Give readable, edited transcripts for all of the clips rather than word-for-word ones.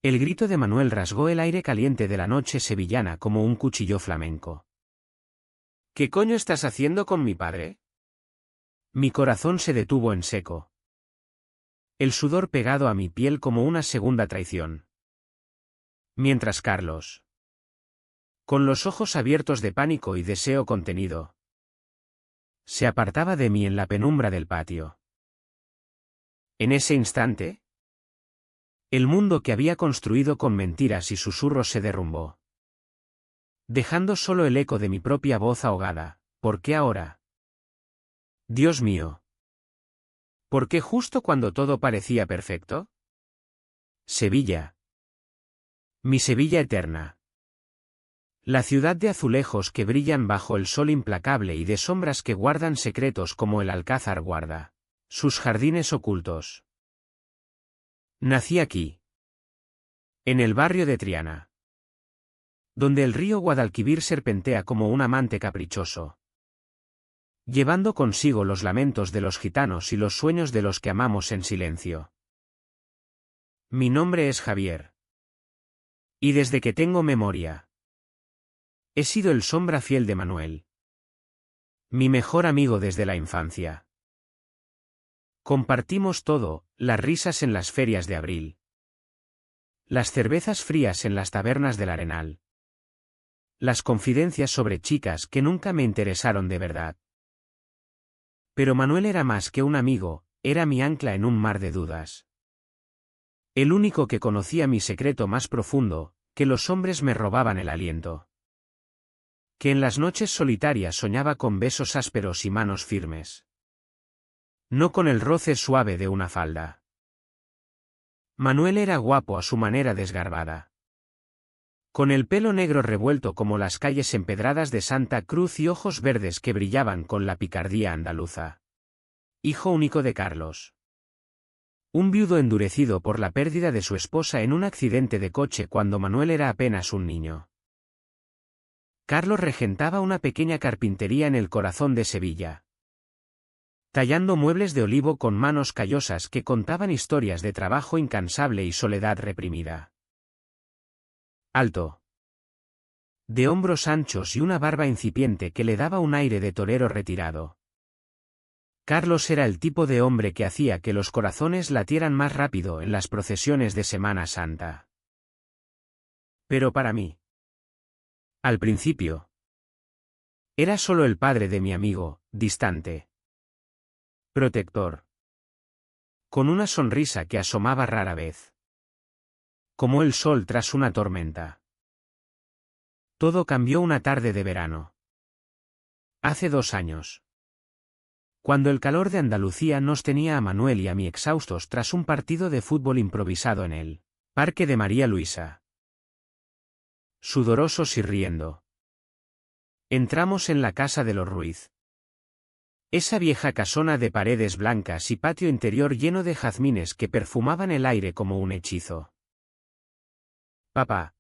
El grito de Manuel rasgó el aire caliente de la noche sevillana como un cuchillo flamenco. ¿Qué coño estás haciendo con mi padre? Mi corazón se detuvo en seco. El sudor pegado a mi piel como una segunda traición. Mientras Carlos, con los ojos abiertos de pánico y deseo contenido, se apartaba de mí en la penumbra del patio. En ese instante, el mundo que había construido con mentiras y susurros se derrumbó, dejando solo el eco de mi propia voz ahogada. ¿Por qué ahora? Dios mío. ¿Por qué justo cuando todo parecía perfecto? Sevilla. Mi Sevilla eterna. La ciudad de azulejos que brillan bajo el sol implacable y de sombras que guardan secretos como el alcázar guarda sus jardines ocultos. Nací aquí, en el barrio de Triana, donde el río Guadalquivir serpentea como un amante caprichoso, llevando consigo los lamentos de los gitanos y los sueños de los que amamos en silencio. Mi nombre es Javier. Y desde que tengo memoria, he sido el sombra fiel de Manuel, mi mejor amigo desde la infancia. Compartimos todo, las risas en las ferias de abril, las cervezas frías en las tabernas del Arenal, las confidencias sobre chicas que nunca me interesaron de verdad. Pero Manuel era más que un amigo, era mi ancla en un mar de dudas. El único que conocía mi secreto más profundo, que los hombres me robaban el aliento. Que en las noches solitarias soñaba con besos ásperos y manos firmes. No con el roce suave de una falda. Manuel era guapo a su manera desgarbada. Con el pelo negro revuelto como las calles empedradas de Santa Cruz y ojos verdes que brillaban con la picardía andaluza. Hijo único de Carlos. Un viudo endurecido por la pérdida de su esposa en un accidente de coche cuando Manuel era apenas un niño. Carlos regentaba una pequeña carpintería en el corazón de Sevilla, tallando muebles de olivo con manos callosas que contaban historias de trabajo incansable y soledad reprimida. Alto, de hombros anchos y una barba incipiente que le daba un aire de torero retirado. Carlos era el tipo de hombre que hacía que los corazones latieran más rápido en las procesiones de Semana Santa. Pero para mí, al principio, era solo el padre de mi amigo, distante, protector, con una sonrisa que asomaba rara vez, como el sol tras una tormenta. Todo cambió una tarde de verano. Hace 2 años. Cuando el calor de Andalucía nos tenía a Manuel y a mí exhaustos tras un partido de fútbol improvisado en el Parque de María Luisa. Sudorosos y riendo. Entramos en la casa de los Ruiz. Esa vieja casona de paredes blancas y patio interior lleno de jazmines que perfumaban el aire como un hechizo. «Papá.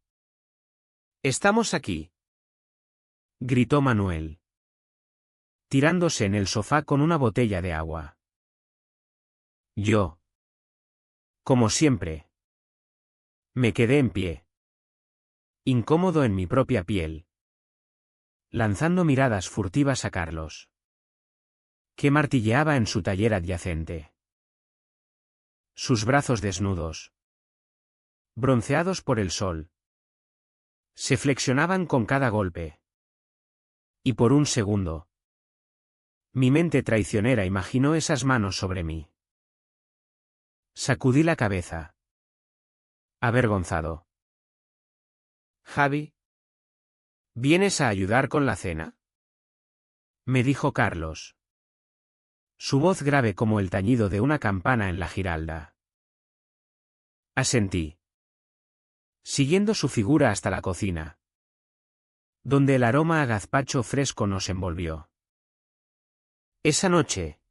Estamos aquí», gritó Manuel, tirándose en el sofá con una botella de agua. Yo, como siempre, me quedé en pie, incómodo en mi propia piel, lanzando miradas furtivas a Carlos, que martilleaba en su taller adyacente. Sus brazos desnudos, bronceados por el sol, se flexionaban con cada golpe. Y por un segundo, mi mente traicionera imaginó esas manos sobre mí. Sacudí la cabeza, avergonzado. «Javi, ¿vienes a ayudar con la cena?», me dijo Carlos, su voz grave como el tañido de una campana en la Giralda. Asentí, siguiendo su figura hasta la cocina, donde el aroma a gazpacho fresco nos envolvió. Esa noche,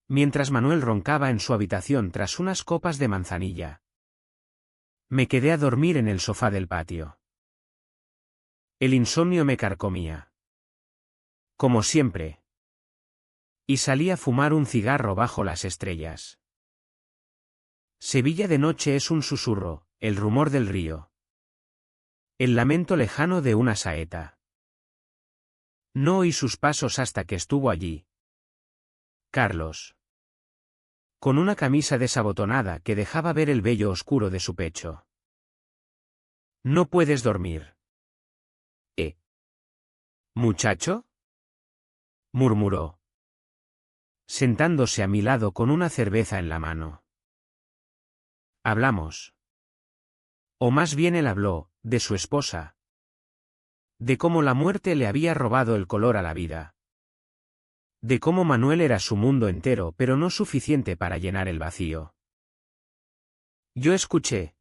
mientras Manuel roncaba en su habitación tras unas copas de manzanilla, me quedé a dormir en el sofá del patio. El insomnio me carcomía, como siempre, y salí a fumar un cigarro bajo las estrellas. Sevilla de noche es un susurro, el rumor del río. El lamento lejano de una saeta. No oí sus pasos hasta que estuvo allí. Carlos. Con una camisa desabotonada que dejaba ver el vello oscuro de su pecho. No puedes dormir. ¿Muchacho? Murmuró, sentándose a mi lado con una cerveza en la mano. Hablamos. O más bien él habló, de su esposa. De cómo la muerte le había robado el color a la vida. De cómo Manuel era su mundo entero pero no suficiente para llenar el vacío. Yo escuché.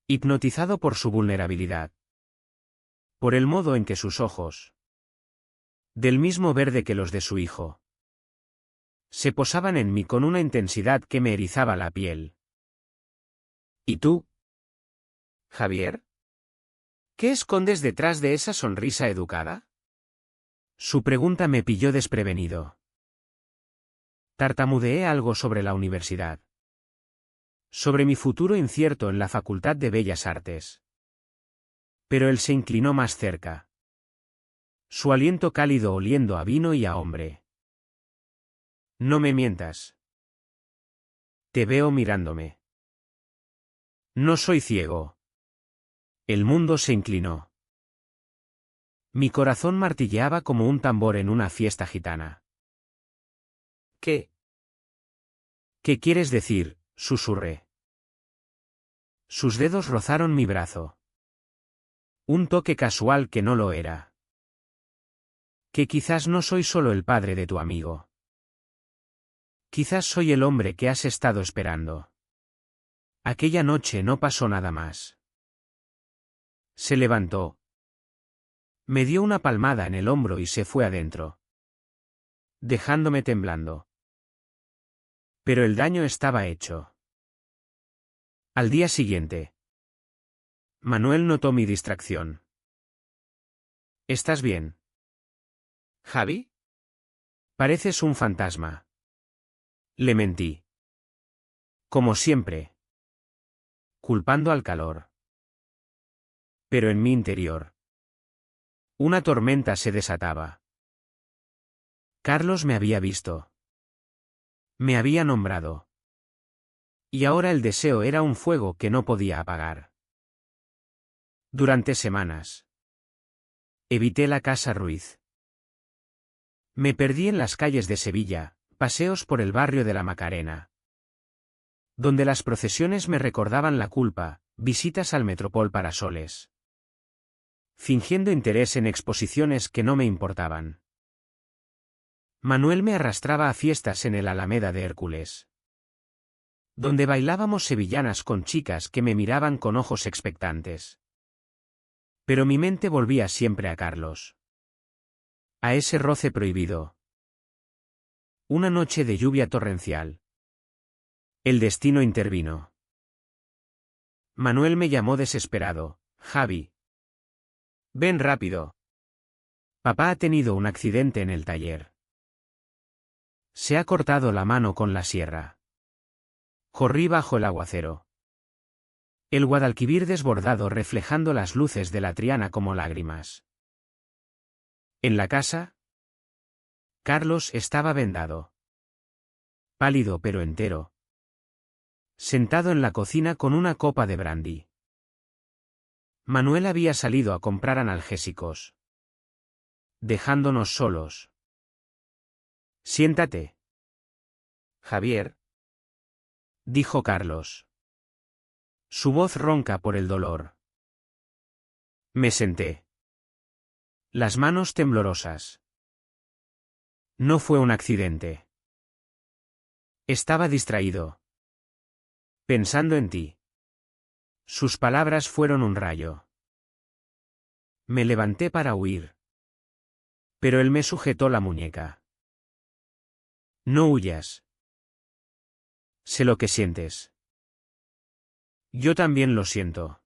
Hipnotizado por su vulnerabilidad. Por el modo en que sus ojos, del mismo verde que los de su hijo, se posaban en mí con una intensidad que me erizaba la piel. ¿Y tú? Javier. ¿Qué escondes detrás de esa sonrisa educada? Su pregunta me pilló desprevenido. Tartamudeé algo sobre la universidad. Sobre mi futuro incierto en la Facultad de Bellas Artes. Pero él se inclinó más cerca. Su aliento cálido oliendo a vino y a hombre. No me mientas. Te veo mirándome. No soy ciego. El mundo se inclinó. Mi corazón martilleaba como un tambor en una fiesta gitana. ¿Qué? ¿Qué quieres decir? Susurré. Sus dedos rozaron mi brazo. Un toque casual que no lo era. Que quizás no soy solo el padre de tu amigo. Quizás soy el hombre que has estado esperando. Aquella noche no pasó nada más. Se levantó. Me dio una palmada en el hombro y se fue adentro. Dejándome temblando. Pero el daño estaba hecho. Al día siguiente. Manuel notó mi distracción. ¿Estás bien? ¿Javi? Pareces un fantasma. Le mentí. Como siempre. Culpando al calor. Pero en mi interior. Una tormenta se desataba. Carlos me había visto. Me había nombrado. Y ahora el deseo era un fuego que no podía apagar. Durante semanas. Evité la casa Ruiz. Me perdí en las calles de Sevilla, paseos por el barrio de la Macarena. Donde las procesiones me recordaban la culpa, visitas al Metropol Parasoles. Fingiendo interés en exposiciones que no me importaban. Manuel me arrastraba a fiestas en el Alameda de Hércules. Donde bailábamos sevillanas con chicas que me miraban con ojos expectantes. Pero mi mente volvía siempre a Carlos. A ese roce prohibido. Una noche de lluvia torrencial. El destino intervino. Manuel me llamó desesperado. Javi. Ven rápido. Papá ha tenido un accidente en el taller. Se ha cortado la mano con la sierra. Corrí bajo el aguacero. El Guadalquivir desbordado reflejando las luces de la Triana como lágrimas. En la casa, Carlos estaba vendado. Pálido pero entero. Sentado en la cocina con una copa de brandy. Manuel había salido a comprar analgésicos. Dejándonos solos. Siéntate. Javier. Dijo Carlos. Su voz ronca por el dolor. Me senté. Las manos temblorosas. No fue un accidente. Estaba distraído. Pensando en ti. Sus palabras fueron un rayo. Me levanté para huir. Pero él me sujetó la muñeca. No huyas. Sé lo que sientes. Yo también lo siento.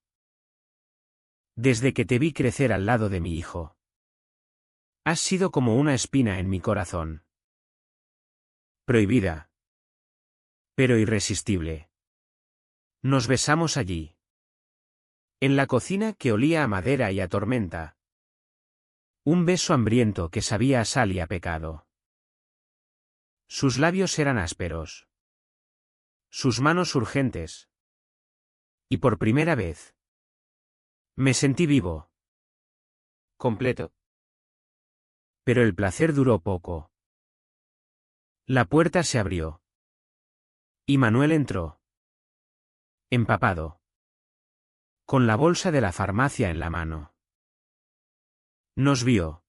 Desde que te vi crecer al lado de mi hijo. Has sido como una espina en mi corazón. Prohibida. Pero irresistible. Nos besamos allí. En la cocina que olía a madera y a tormenta. Un beso hambriento que sabía a sal y a pecado. Sus labios eran ásperos. Sus manos urgentes. Y por primera vez me sentí vivo. Completo. Pero el placer duró poco. La puerta se abrió. Y Manuel entró. Empapado. Con la bolsa de la farmacia en la mano. Nos vio.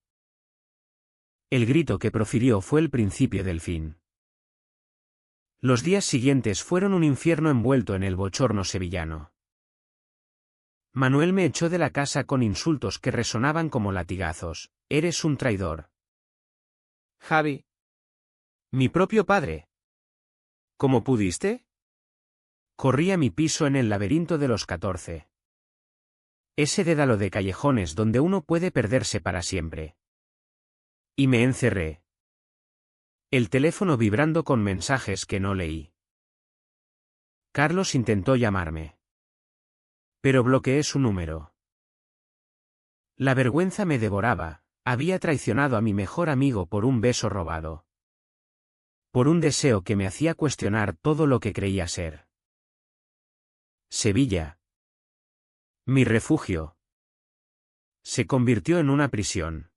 El grito que profirió fue el principio del fin. Los días siguientes fueron un infierno envuelto en el bochorno sevillano. Manuel me echó de la casa con insultos que resonaban como latigazos. Eres un traidor. Javi. Mi propio padre. ¿Cómo pudiste? Corrí a mi piso en el laberinto de los 14. Ese dédalo de callejones donde uno puede perderse para siempre. Y me encerré. El teléfono vibrando con mensajes que no leí. Carlos intentó llamarme. Pero bloqueé su número. La vergüenza me devoraba, había traicionado a mi mejor amigo por un beso robado. Por un deseo que me hacía cuestionar todo lo que creía ser. Sevilla. Mi refugio. Se convirtió en una prisión.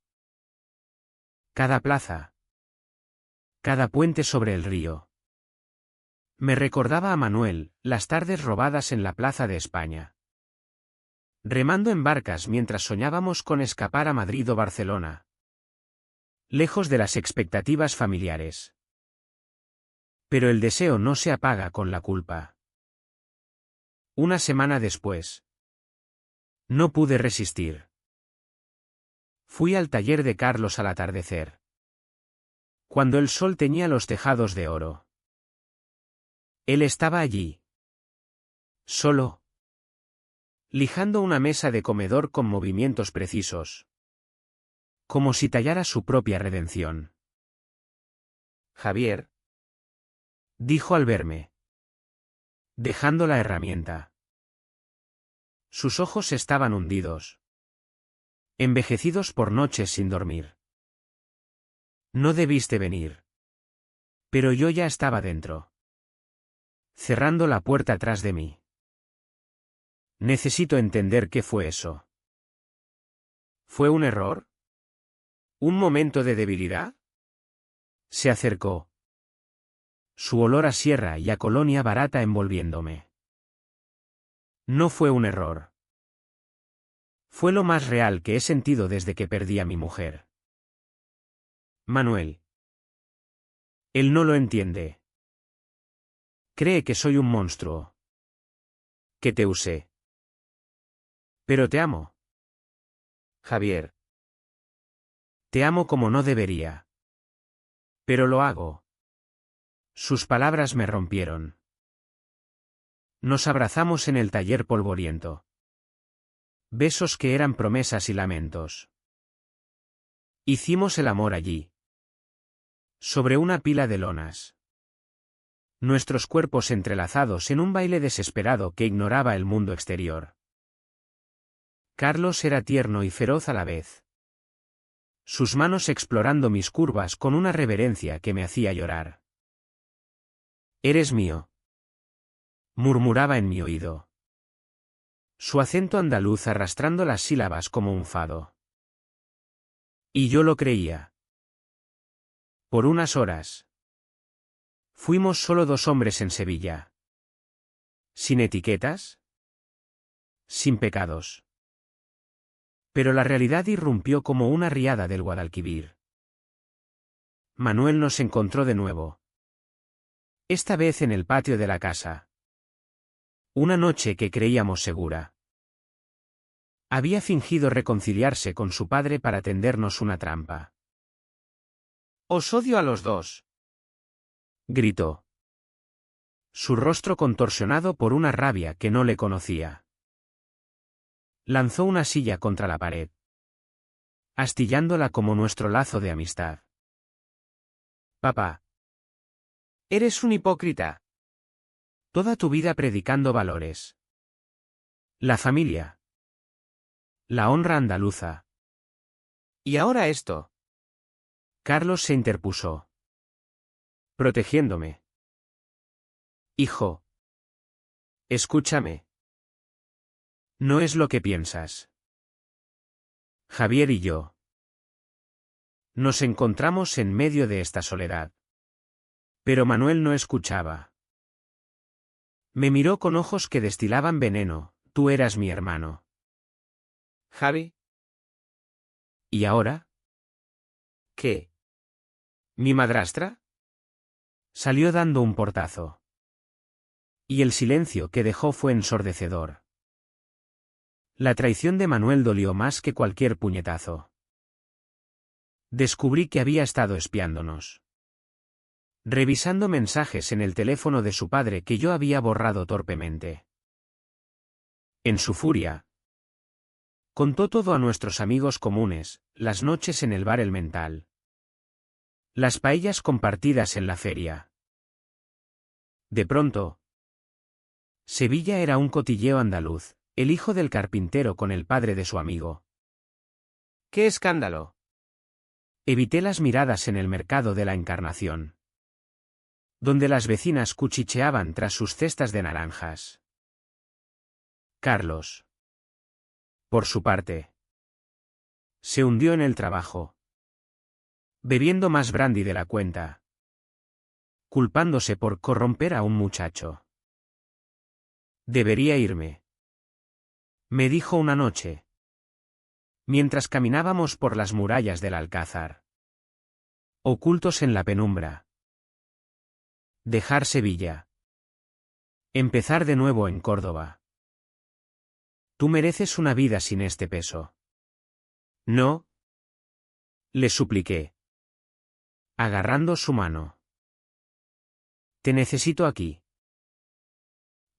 Cada plaza. Cada puente sobre el río. Me recordaba a Manuel, las tardes robadas en la Plaza de España. Remando en barcas mientras soñábamos con escapar a Madrid o Barcelona. Lejos de las expectativas familiares. Pero el deseo no se apaga con la culpa. Una semana después. No pude resistir. Fui al taller de Carlos al atardecer. Cuando el sol teñía los tejados de oro. Él estaba allí. Solo. Lijando una mesa de comedor con movimientos precisos. Como si tallara su propia redención. Javier. Dijo al verme. Dejando la herramienta. Sus ojos estaban hundidos. Envejecidos por noches sin dormir. No debiste venir. Pero yo ya estaba dentro. Cerrando la puerta tras de mí. Necesito entender qué fue eso. ¿Fue un error? ¿Un momento de debilidad? Se acercó. Su olor a sierra y a colonia barata envolviéndome. No fue un error. Fue lo más real que he sentido desde que perdí a mi mujer. Manuel. Él no lo entiende. Cree que soy un monstruo. Que te usé. Pero te amo. Javier. Te amo como no debería. Pero lo hago. Sus palabras me rompieron. Nos abrazamos en el taller polvoriento. Besos que eran promesas y lamentos. Hicimos el amor allí. Sobre una pila de lonas. Nuestros cuerpos entrelazados en un baile desesperado que ignoraba el mundo exterior. Carlos era tierno y feroz a la vez. Sus manos explorando mis curvas con una reverencia que me hacía llorar. Eres mío. Murmuraba en mi oído. Su acento andaluz arrastrando las sílabas como un fado. Y yo lo creía. Por unas horas. Fuimos solo dos hombres en Sevilla. Sin etiquetas. Sin pecados. Pero la realidad irrumpió como una riada del Guadalquivir. Manuel nos encontró de nuevo. Esta vez en el patio de la casa. Una noche que creíamos segura. Había fingido reconciliarse con su padre para tendernos una trampa. Os odio a los dos. Gritó. Su rostro contorsionado por una rabia que no le conocía. Lanzó una silla contra la pared. Astillándola como nuestro lazo de amistad. Papá. Eres un hipócrita. Toda tu vida predicando valores. La familia. La honra andaluza. ¿Y ahora esto? Carlos se interpuso. Protegiéndome. Hijo. Escúchame. No es lo que piensas. Javier y yo. Nos encontramos en medio de esta soledad. Pero Manuel no escuchaba. Me miró con ojos que destilaban veneno. Tú eras mi hermano. Javi. ¿Y ahora? ¿Qué? ¿Mi madrastra? Salió dando un portazo. Y el silencio que dejó fue ensordecedor. La traición de Manuel dolió más que cualquier puñetazo. Descubrí que había estado espiándonos. Revisando mensajes en el teléfono de su padre que yo había borrado torpemente. En su furia, contó todo a nuestros amigos comunes, las noches en el bar El Mental. Las paellas compartidas en la feria. De pronto, Sevilla era un cotilleo andaluz, el hijo del carpintero con el padre de su amigo. ¡Qué escándalo! Evité las miradas en el mercado de la Encarnación, donde las vecinas cuchicheaban tras sus cestas de naranjas. Carlos, por su parte, se hundió en el trabajo, bebiendo más brandy de la cuenta, culpándose por corromper a un muchacho. Debería irme, me dijo una noche, mientras caminábamos por las murallas del Alcázar, ocultos en la penumbra. Dejar Sevilla. Empezar de nuevo en Córdoba. Tú mereces una vida sin este peso. No. Le supliqué, agarrando su mano. Te necesito aquí.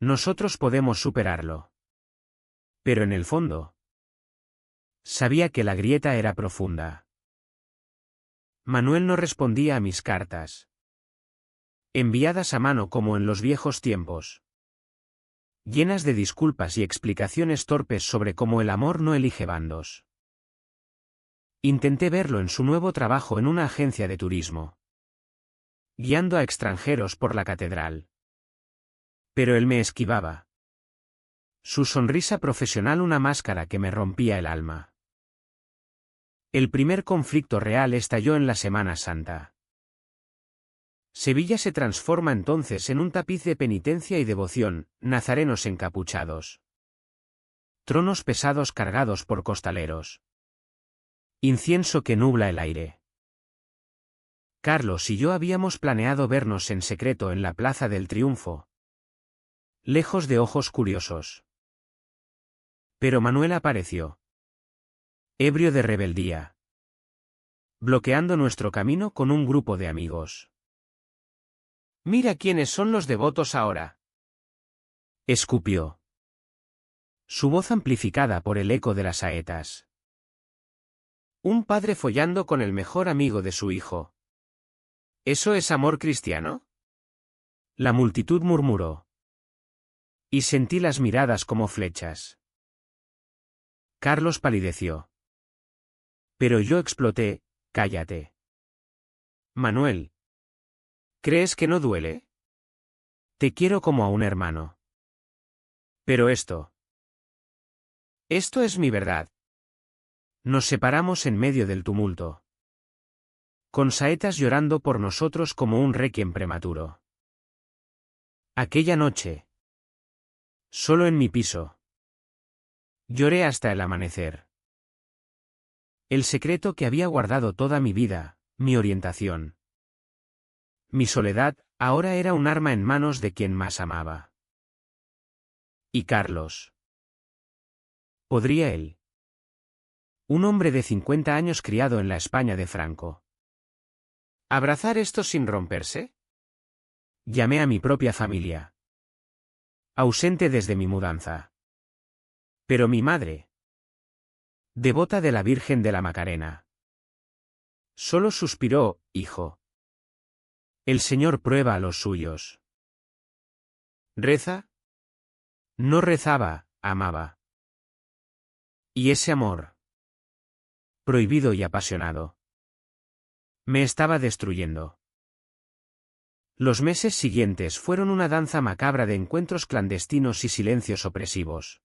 Nosotros podemos superarlo. Pero en el fondo, sabía que la grieta era profunda. Manuel no respondía a mis cartas, enviadas a mano como en los viejos tiempos, llenas de disculpas y explicaciones torpes sobre cómo el amor no elige bandos. Intenté verlo en su nuevo trabajo en una agencia de turismo, guiando a extranjeros por la catedral. Pero él me esquivaba. Su sonrisa profesional una máscara que me rompía el alma. El primer conflicto real estalló en la Semana Santa. Sevilla se transforma entonces en un tapiz de penitencia y devoción, nazarenos encapuchados. Tronos pesados cargados por costaleros. Incienso que nubla el aire. Carlos y yo habíamos planeado vernos en secreto en la Plaza del Triunfo, lejos de ojos curiosos. Pero Manuel apareció, ebrio de rebeldía, bloqueando nuestro camino con un grupo de amigos. Mira quiénes son los devotos ahora. Escupió, su voz amplificada por el eco de las saetas. Un padre follando con el mejor amigo de su hijo. ¿Eso es amor cristiano? La multitud murmuró. Y sentí las miradas como flechas. Carlos palideció. Pero yo exploté, cállate. Manuel. ¿Crees que no duele? Te quiero como a un hermano. Pero esto. Esto es mi verdad. Nos separamos en medio del tumulto, con saetas llorando por nosotros como un requiem prematuro. Aquella noche, solo en mi piso, lloré hasta el amanecer. El secreto que había guardado toda mi vida, mi orientación, mi soledad, ahora era un arma en manos de quien más amaba. Y Carlos. ¿Podría él? Un hombre de 50 años criado en la España de Franco. ¿Abrazar esto sin romperse? Llamé a mi propia familia, ausente desde mi mudanza. Pero mi madre, devota de la Virgen de la Macarena, solo suspiró, hijo. El Señor prueba a los suyos. ¿Reza? No rezaba, amaba. Y ese amor, prohibido y apasionado, me estaba destruyendo. Los meses siguientes fueron una danza macabra de encuentros clandestinos y silencios opresivos.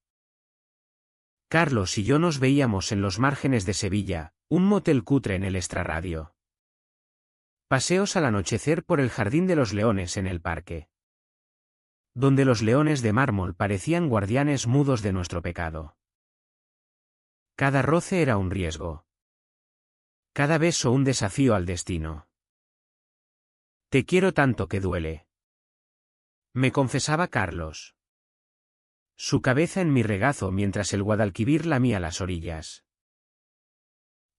Carlos y yo nos veíamos en los márgenes de Sevilla, un motel cutre en el extrarradio. Paseos al anochecer por el Jardín de los Leones en el parque, donde los leones de mármol parecían guardianes mudos de nuestro pecado. Cada roce era un riesgo. Cada beso un desafío al destino. Te quiero tanto que duele, me confesaba Carlos, su cabeza en mi regazo mientras el Guadalquivir lamía las orillas.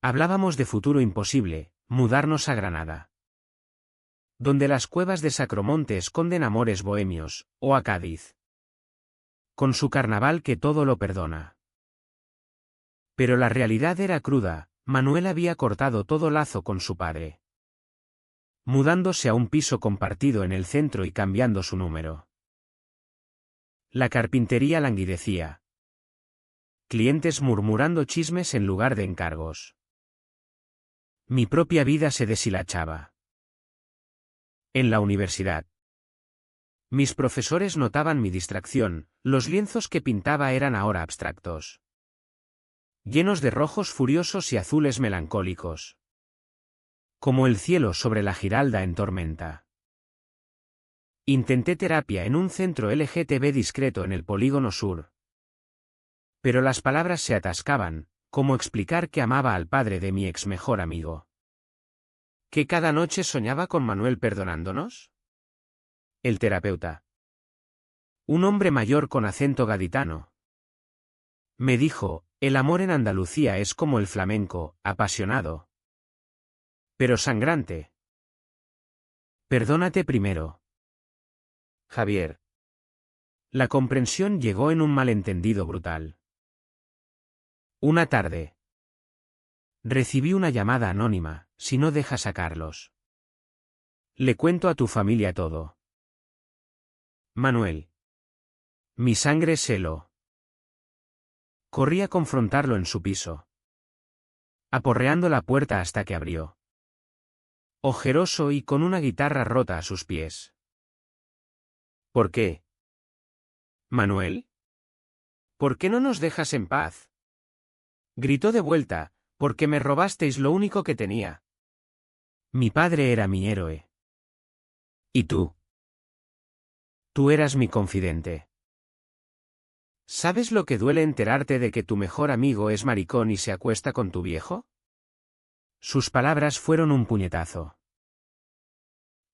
Hablábamos de futuro imposible, mudarnos a Granada, donde las cuevas de Sacromonte esconden amores bohemios, o a Cádiz, con su carnaval que todo lo perdona. Pero la realidad era cruda. Manuel había cortado todo lazo con su padre, mudándose a un piso compartido en el centro y cambiando su número. La carpintería languidecía. Clientes murmurando chismes en lugar de encargos. Mi propia vida se deshilachaba. En la universidad, mis profesores notaban mi distracción, los lienzos que pintaba eran ahora abstractos, llenos de rojos furiosos y azules melancólicos, como el cielo sobre la Giralda en tormenta. Intenté terapia en un centro LGTB discreto en el Polígono Sur. Pero las palabras se atascaban. ¿Cómo explicar que amaba al padre de mi ex mejor amigo? ¿Que cada noche soñaba con Manuel perdonándonos? El terapeuta, un hombre mayor con acento gaditano, me dijo: el amor en Andalucía es como el flamenco, apasionado, pero sangrante. Perdónate primero, Javier. La comprensión llegó en un malentendido brutal. Una tarde, recibí una llamada anónima: si no dejas a Carlos, le cuento a tu familia todo. Manuel. Mi sangre se heló. Corrí a confrontarlo en su piso, aporreando la puerta hasta que abrió, ojeroso y con una guitarra rota a sus pies. ¿Por qué? Manuel. ¿Por qué no nos dejas en paz? Gritó de vuelta: porque me robasteis lo único que tenía. Mi padre era mi héroe. ¿Y tú? Tú eras mi confidente. ¿Sabes lo que duele enterarte de que tu mejor amigo es maricón y se acuesta con tu viejo? Sus palabras fueron un puñetazo.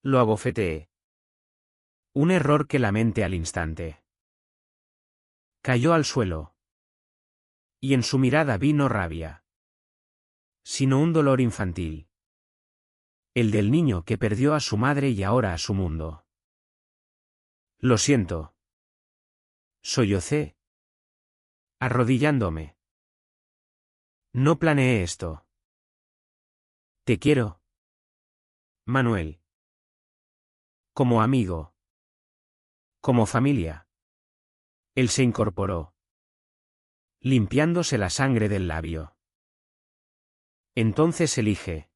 Lo abofeteé. Un error que lamenté al instante. Cayó al suelo. Y en su mirada vi no rabia, sino un dolor infantil. El del niño que perdió a su madre y ahora a su mundo. Lo siento. Sollocé, arrodillándome. No planeé esto. Te quiero, Manuel. Como amigo. Como familia. Él se incorporó, limpiándose la sangre del labio. Entonces elige.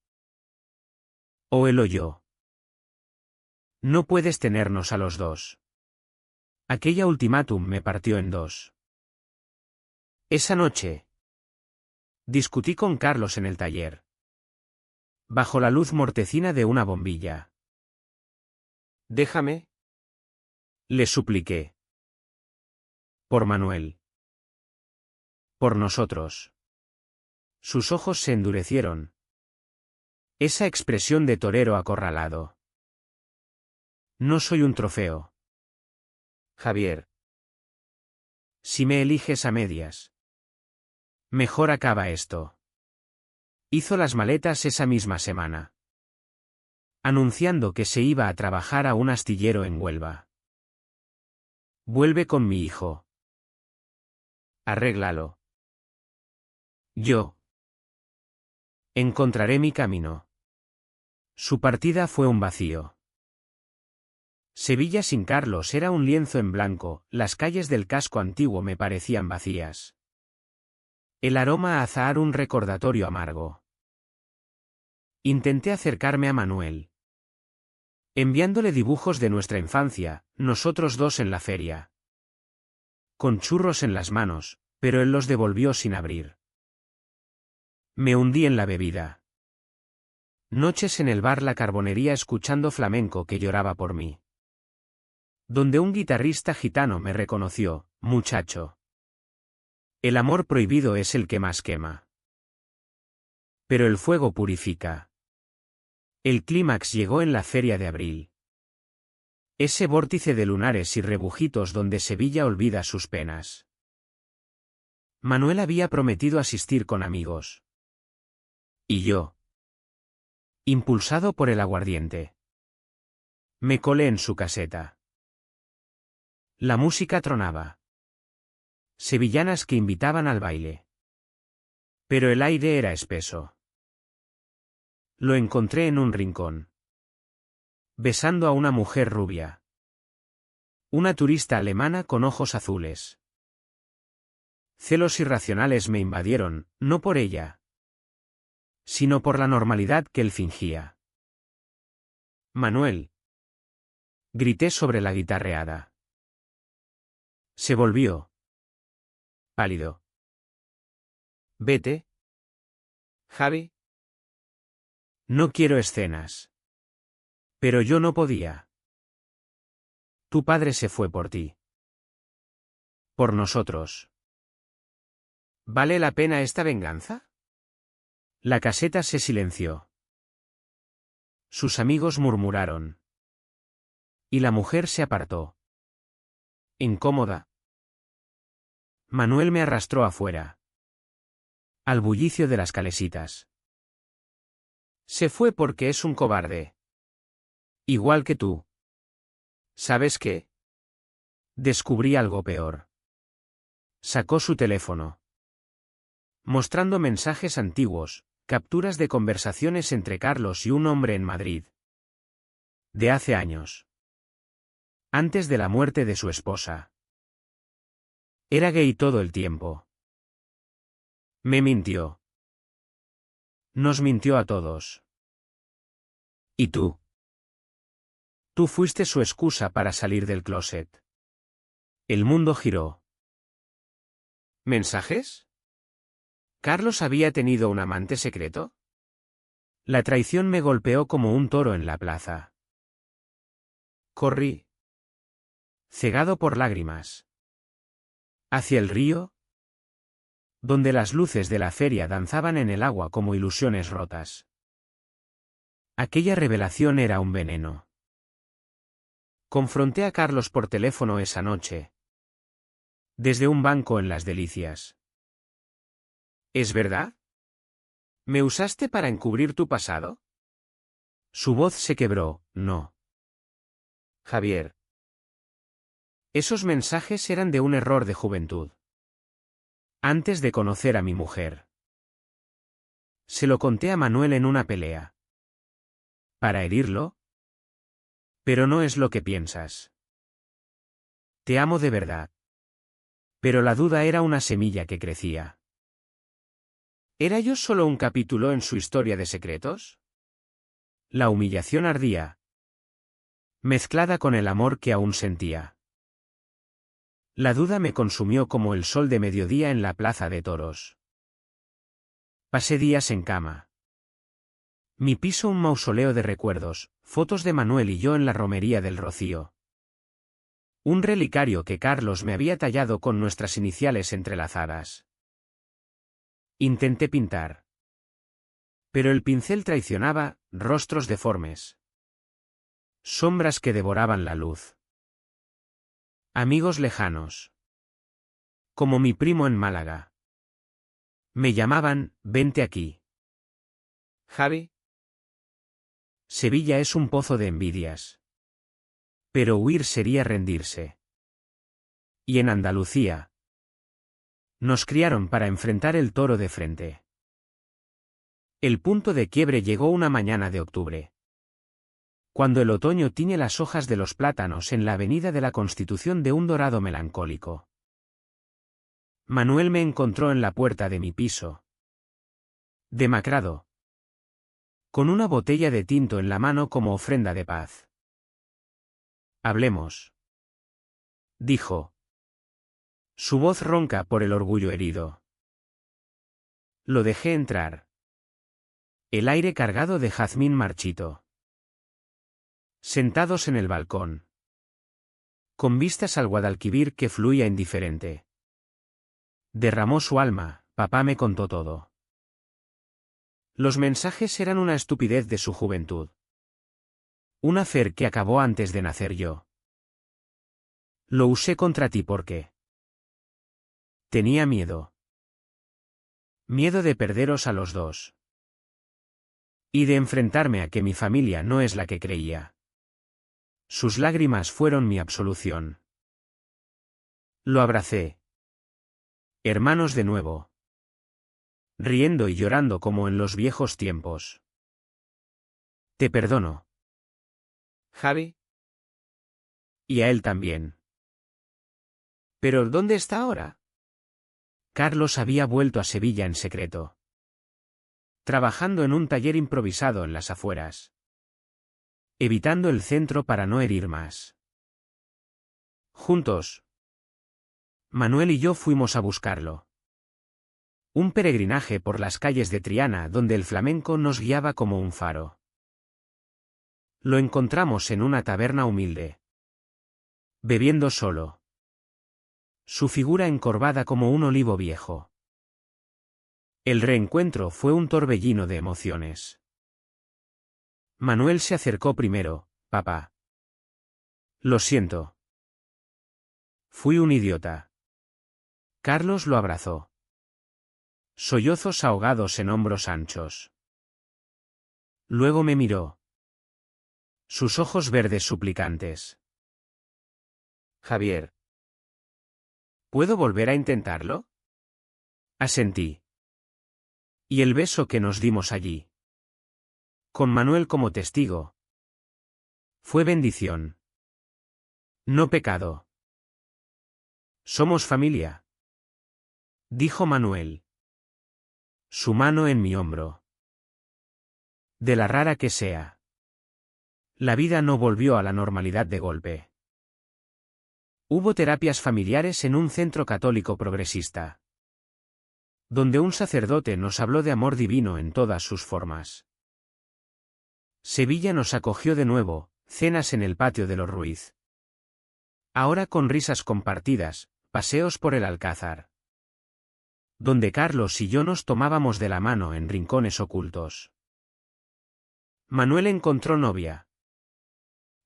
O él o yo. No puedes tenernos a los dos. Aquella ultimátum me partió en dos. Esa noche, discutí con Carlos en el taller, bajo la luz mortecina de una bombilla. Déjame, le supliqué. Por Manuel. Por nosotros. Sus ojos se endurecieron. Esa expresión de torero acorralado. No soy un trofeo, Javier. Si me eliges a medias, mejor acaba esto. Hizo las maletas esa misma semana, anunciando que se iba a trabajar a un astillero en Huelva. Vuelve con mi hijo. Arréglalo. Yo encontraré mi camino. Su partida fue un vacío. Sevilla sin Carlos era un lienzo en blanco, las calles del casco antiguo me parecían vacías. El aroma a azahar un recordatorio amargo. Intenté acercarme a Manuel, enviándole dibujos de nuestra infancia, nosotros dos en la feria, con churros en las manos, pero él los devolvió sin abrir. Me hundí en la bebida. Noches en el bar La Carbonería escuchando flamenco que lloraba por mí. Donde un guitarrista gitano me reconoció, muchacho. El amor prohibido es el que más quema. Pero el fuego purifica. El clímax llegó en la feria de abril. Ese vórtice de lunares y rebujitos donde Sevilla olvida sus penas. Manuel había prometido asistir con amigos. Y yo, impulsado por el aguardiente, me colé en su caseta. La música tronaba. Sevillanas que invitaban al baile. Pero el aire era espeso. Lo encontré en un rincón, besando a una mujer rubia. Una turista alemana con ojos azules. Celos irracionales me invadieron, no por ella, sino por la normalidad que él fingía. Manuel. Grité sobre la guitarreada. Se volvió. Pálido. Vete. Javi. No quiero escenas. Pero yo no podía. Tu padre se fue por ti. Por nosotros. ¿Vale la pena esta venganza? La caseta se silenció. Sus amigos murmuraron. Y la mujer se apartó. Incómoda. Manuel me arrastró afuera. Al bullicio de las calesitas. Se fue porque es un cobarde. Igual que tú. ¿Sabes qué? Descubrí algo peor. Sacó su teléfono. Mostrando mensajes antiguos, capturas de conversaciones entre Carlos y un hombre en Madrid. De hace años. Antes de la muerte de su esposa. Era gay todo el tiempo. Me mintió. Nos mintió a todos. ¿Y tú? Tú fuiste su excusa para salir del closet. El mundo giró. ¿Mensajes? ¿Carlos había tenido un amante secreto? La traición me golpeó como un toro en la plaza. Corrí. Cegado por lágrimas. Hacia el río, donde las luces de la feria danzaban en el agua como ilusiones rotas. Aquella revelación era un veneno. Confronté a Carlos por teléfono esa noche. Desde un banco en Las Delicias. ¿Es verdad? ¿Me usaste para encubrir tu pasado? Su voz se quebró, no. Javier. Esos mensajes eran de un error de juventud. Antes de conocer a mi mujer. Se lo conté a Manuel en una pelea. ¿Para herirlo? Pero no es lo que piensas. Te amo de verdad. Pero la duda era una semilla que crecía. ¿Era yo solo un capítulo en su historia de secretos? La humillación ardía, mezclada con el amor que aún sentía. La duda me consumió como el sol de mediodía en la plaza de toros. Pasé días en cama. Mi piso un mausoleo de recuerdos, fotos de Manuel y yo en la romería del Rocío. Un relicario que Carlos me había tallado con nuestras iniciales entrelazadas. Intenté pintar. Pero el pincel traicionaba, rostros deformes. Sombras que devoraban la luz. Amigos lejanos. Como mi primo en Málaga. Me llamaban, vente aquí. Javi. Sevilla es un pozo de envidias. Pero huir sería rendirse. Y en Andalucía. Nos criaron para enfrentar el toro de frente. El punto de quiebre llegó una mañana de octubre. Cuando el otoño tiñe las hojas de los plátanos en la avenida de la Constitución de un dorado melancólico. Manuel me encontró en la puerta de mi piso. Demacrado. Con una botella de tinto en la mano como ofrenda de paz. Hablemos. Dijo. Su voz ronca por el orgullo herido. Lo dejé entrar. El aire cargado de jazmín marchito. Sentados en el balcón. Con vistas al Guadalquivir que fluía indiferente. Derramó su alma, papá me contó todo. Los mensajes eran una estupidez de su juventud. Un afer que acabó antes de nacer yo. Lo usé contra ti porque tenía miedo. Miedo de perderos a los dos. Y de enfrentarme a que mi familia no es la que creía. Sus lágrimas fueron mi absolución. Lo abracé. Hermanos de nuevo. Riendo y llorando como en los viejos tiempos. Te perdono. Javi. Y a él también. ¿Pero dónde está ahora? Carlos había vuelto a Sevilla en secreto. Trabajando en un taller improvisado en las afueras. Evitando el centro para no herir más. Juntos. Manuel y yo fuimos a buscarlo. Un peregrinaje por las calles de Triana donde el flamenco nos guiaba como un faro. Lo encontramos en una taberna humilde. Bebiendo solo. Su figura encorvada como un olivo viejo. El reencuentro fue un torbellino de emociones. Manuel se acercó primero, papá. Lo siento. Fui un idiota. Carlos lo abrazó. Sollozos ahogados en hombros anchos. Luego me miró. Sus ojos verdes suplicantes. Javier. ¿Puedo volver a intentarlo? Asentí. Y el beso que nos dimos allí. Con Manuel como testigo. Fue bendición. No pecado. Somos familia. Dijo Manuel. Su mano en mi hombro. De la rara que sea. La vida no volvió a la normalidad de golpe. Hubo terapias familiares en un centro católico progresista. Donde un sacerdote nos habló de amor divino en todas sus formas. Sevilla nos acogió de nuevo, cenas en el patio de los Ruiz. Ahora con risas compartidas, paseos por el Alcázar. Donde Carlos y yo nos tomábamos de la mano en rincones ocultos. Manuel encontró novia.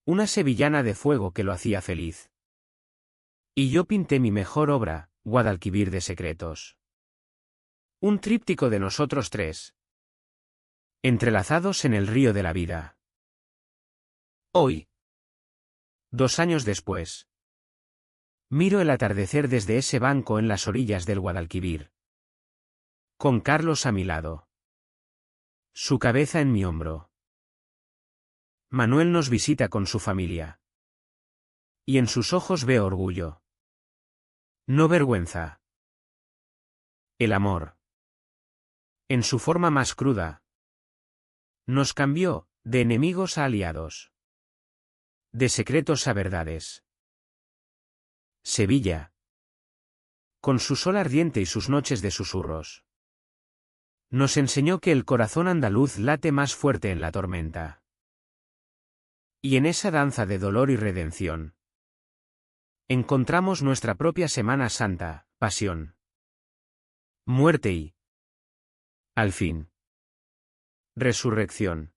Una sevillana de fuego que lo hacía feliz. Y yo pinté mi mejor obra, Guadalquivir de secretos. Un tríptico de nosotros tres. Entrelazados en el río de la vida. Hoy. 2 años después. Miro el atardecer desde ese banco en las orillas del Guadalquivir. Con Carlos a mi lado. Su cabeza en mi hombro. Manuel nos visita con su familia. Y en sus ojos veo orgullo. No vergüenza. El amor. En su forma más cruda. Nos cambió, de enemigos a aliados. De secretos a verdades. Sevilla. Con su sol ardiente y sus noches de susurros. Nos enseñó que el corazón andaluz late más fuerte en la tormenta. Y en esa danza de dolor y redención. Encontramos nuestra propia Semana Santa, pasión. Muerte y, al fin, resurrección.